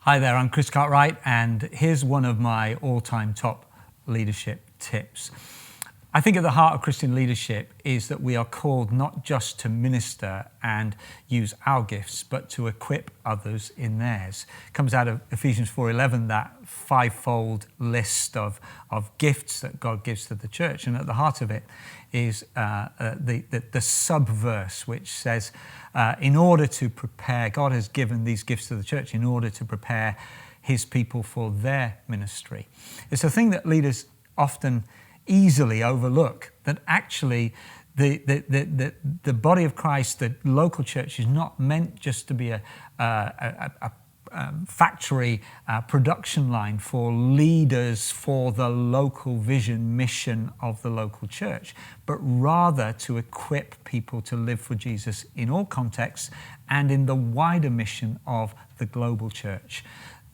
Hi there, I'm Chris Cartwright, and here's one of my all-time top leadership tips. I think at the heart of Christian leadership is that we are called not just to minister and use our gifts, but to equip others in theirs. It comes out of Ephesians 4:11, that fivefold list of gifts that God gives to the church. And at the heart of it is the sub-verse, which says, in order to prepare, God has given these gifts to the church in order to prepare his people for their ministry. It's a thing that leaders often easily overlook, that actually the body of Christ, the local church, is not meant just to be a factory production line for leaders for the local vision, mission of the local church, but rather to equip people to live for Jesus in all contexts and in the wider mission of the global church.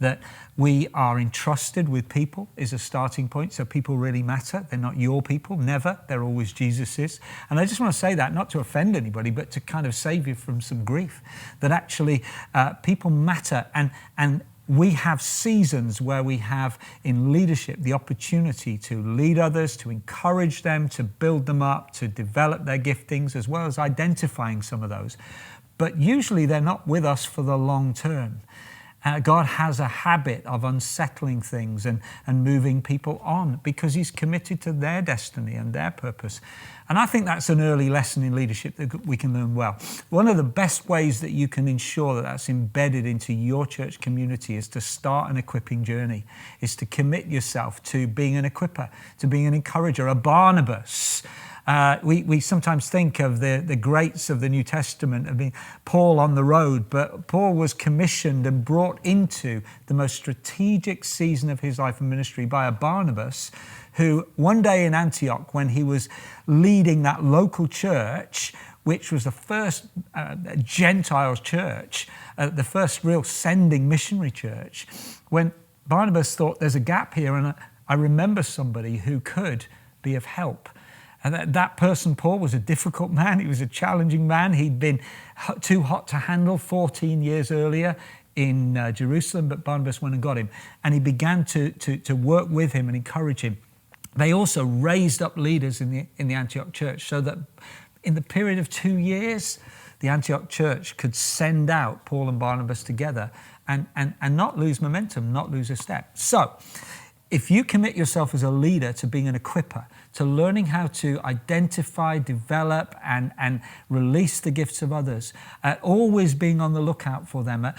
That we are entrusted with people is a starting point. So people really matter. They're not your people, never. They're always Jesus's. And I just want to say that, not to offend anybody, but to kind of save you from some grief. That actually people matter. And we have seasons where we have in leadership the opportunity to lead others, to encourage them, to build them up, to develop their giftings, as well as identifying some of those. But usually they're not with us for the long term. God has a habit of unsettling things and moving people on because he's committed to their destiny and their purpose. And I think that's an early lesson in leadership that we can learn well. One of the best ways that you can ensure that that's embedded into your church community is to start an equipping journey, is to commit yourself to being an equipper, to being an encourager, a Barnabas. We sometimes think of the greats of the New Testament, of being Paul on the road, but Paul was commissioned and brought into the most strategic season of his life and ministry by a Barnabas, who one day in Antioch, when he was leading that local church, which was the first Gentile church, the first real sending missionary church, when Barnabas thought there's a gap here, and I remember somebody who could be of help. And that person, Paul, was a difficult man. He was a challenging man. He'd been too hot to handle 14 years earlier in Jerusalem, but Barnabas went and got him. And he began to work with him and encourage him. They also raised up leaders in the Antioch church so that in the period of 2 years, the Antioch church could send out Paul and Barnabas together and not lose momentum, not lose a step. So, if you commit yourself as a leader to being an equipper, to learning how to identify, develop, and release the gifts of others, always being on the lookout for them,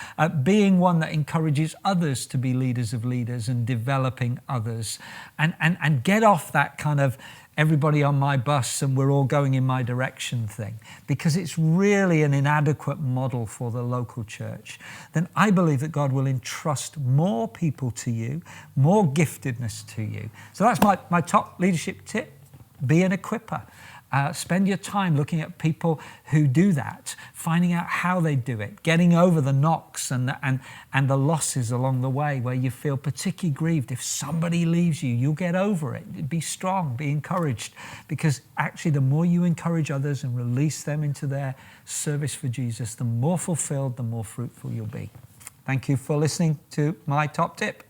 being one that encourages others to be leaders of leaders and developing others, and get off that kind of everybody on my bus and we're all going in my direction thing, because it's really an inadequate model for the local church, then I believe that God will entrust more people to you, more giftedness to you. So that's my top leadership tip. Be an equipper. Spend your time looking at people who do that, finding out how they do it, getting over the knocks and the losses along the way where you feel particularly grieved. If somebody leaves you, you'll get over it. Be strong, be encouraged, because actually the more you encourage others and release them into their service for Jesus, the more fulfilled, the more fruitful you'll be. Thank you for listening to my top tip.